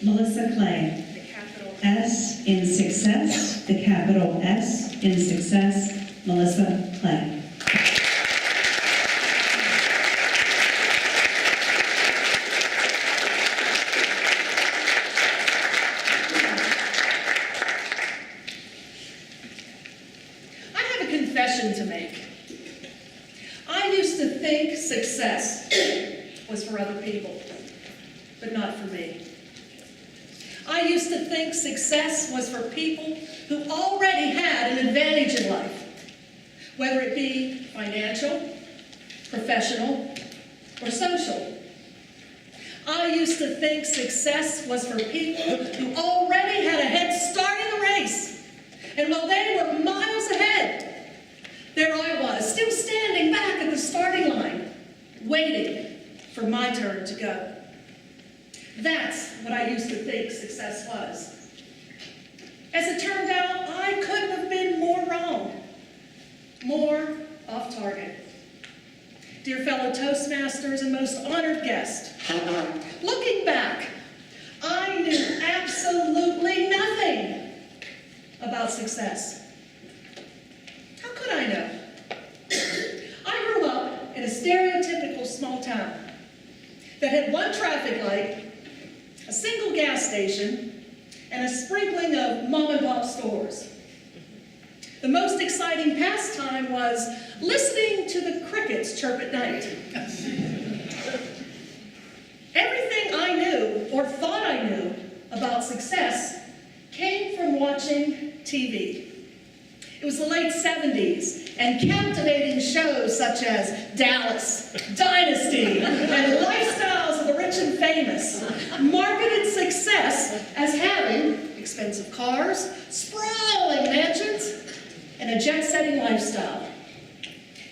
Melissa Clay. The capital S in success, the capital S in success, Melissa Clay. I have a confession to make. I used to think success was for other people, but not for me. I used to think success was for people who already had an advantage in life, whether it be financial, professional, or social. I used to think success was for people who already had a head start in the race. And while they were miles ahead, there I was, still standing back at the starting line, waiting for my turn to go. That's what I used to think success was. As it turned out, I couldn't have been more wrong, more off target. Dear fellow Toastmasters and most honored guest, looking back, I knew absolutely nothing about success. How could I know? I grew up in a stereotypical small town that had one traffic light, a single gas station, and a sprinkling of mom-and-pop stores. The most exciting pastime was listening to the crickets chirp at night. Everything I knew, or thought I knew, about success came from watching TV. It was the late 70s, and captivating shows such as Dallas, Dynasty, and Lifestyles of the Rich and Famous marketed success as having expensive cars, sprawling mansions, and a jet-setting lifestyle.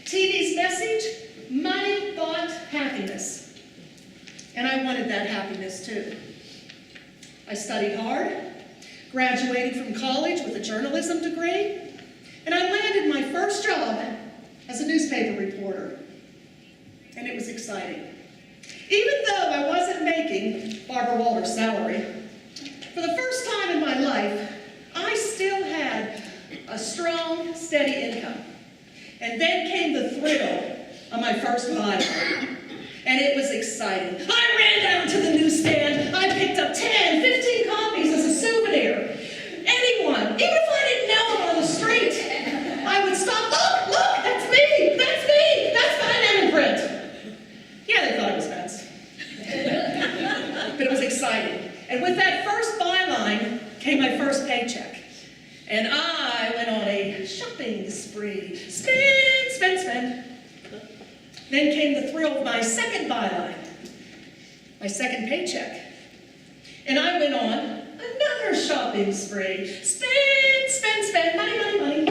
TV's message, money bought happiness. And I wanted that happiness too. I studied hard, graduated from college with a journalism degree, and I landed my first job as a newspaper reporter. And it was exciting. Even though I wasn't making Barbara Walters' salary, for the first time in my life, I still had a strong, steady income. And then came the thrill of my first byline. And it was exciting. I ran down to the newsstand. I picked up 10, 15 copies as a souvenir. Anyone, even if I didn't know them on the street, I would stop. Look, that's me, that's my name in print. Yeah, they thought it was nuts. But it was exciting. And with that first byline came my first paycheck. And I went on a shopping spree. Spend. Then came the thrill of my second byline, my second paycheck. And I went on another shopping spree. Spend, money.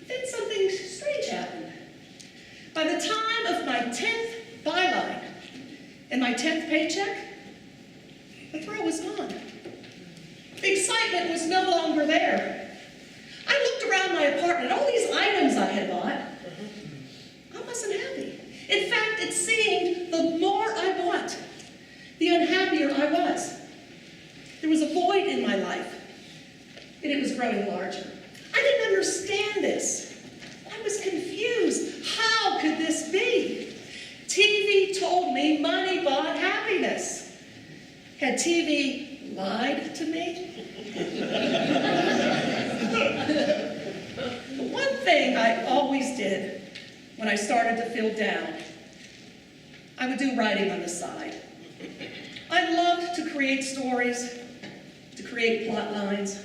Then something strange happened. By the time of my 10th byline and my 10th paycheck, the thrill was gone. The excitement was no longer there. I looked around my apartment at all these items I had bought. I wasn't happy. In fact, it seemed the more I bought, the unhappier I was. There was a void in my life, and it was growing larger. I didn't understand this. I was confused. How could this be? TV told me money bought happiness. Had TV lied to me? But one thing I always did when I started to feel down, I would do writing on the side. I loved to create stories, to create plot lines,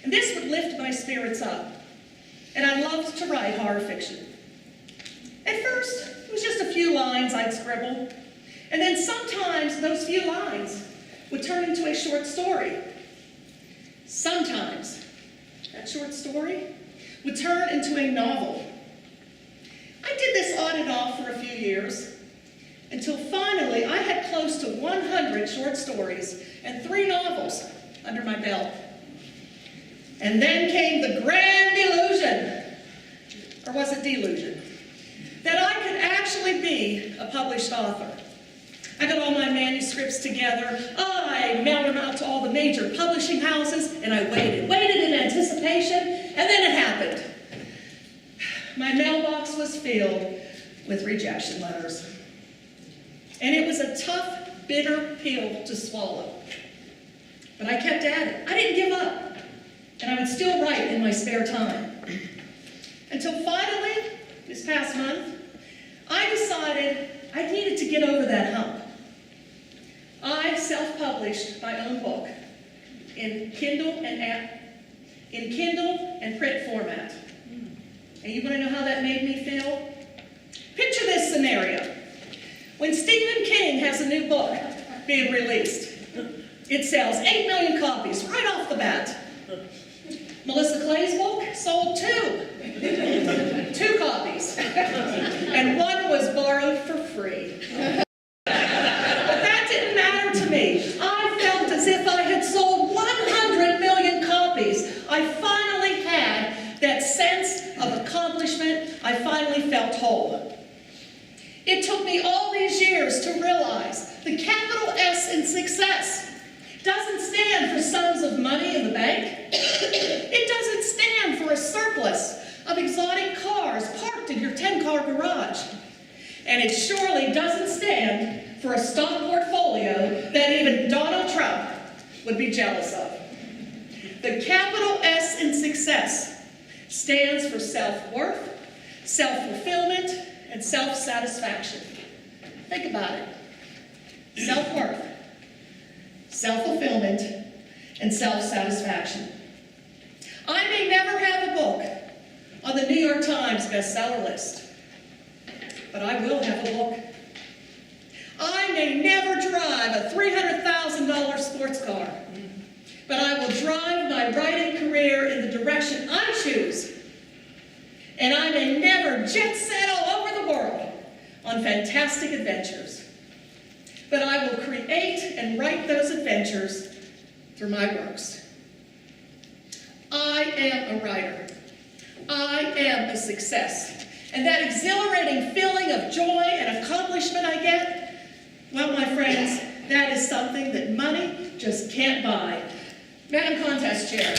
and this would lift my spirits up. And I loved to write horror fiction. At first, it was just a few lines I'd scribble, and then sometimes those few lines would turn into a short story. Sometimes that short story would turn into a novel. I did this on and off for a few years, until finally I had close to 100 short stories and 3 novels under my belt. And then came the grand illusion, or was it delusion, that I could actually be a published author. I got all my manuscripts together. I mailed them out to all the major publishing houses, and I waited in anticipation, and then it happened. My mailbox was filled with rejection letters. And it was a tough, bitter pill to swallow. But I kept at it. I didn't give up. And I would still write in my spare time. Until finally, this past month, I decided I needed to get over that hump. I self-published my own book in Kindle and print format. And you want to know how that made me feel? Picture this scenario. When Stephen King has a new book being released, it sells 8 million copies right off the bat. Melissa Clay's book sold 2 copies. And one was borrowed for free. But that didn't matter to me. I felt as if I had sold 100 million copies. I finally had that sense of accomplishment. I finally felt whole. It took me all these years to realize the capital S in success doesn't stand for sums of money in the bank. It doesn't stand for a surplus of exotic cars parked in your 10-car garage. And it surely doesn't stand for a stock portfolio that even Donald Trump would be jealous of. The capital S in success stands for self-worth, self-fulfillment, and self-satisfaction. Think about it. Self-worth, self-fulfillment, and self-satisfaction. I may never have a book on the New York Times bestseller list, but I will have a book. I may never drive a $300,000 sports car, but I will drive my writing career in the direction I choose. And I may never jet set all over the world on fantastic adventures, but I will create and write those adventures through my works. I am a writer. I am a success. And that exhilarating feeling of joy and accomplishment I get, well, my friends, that is something that money just can't buy. Madam Contest Chair.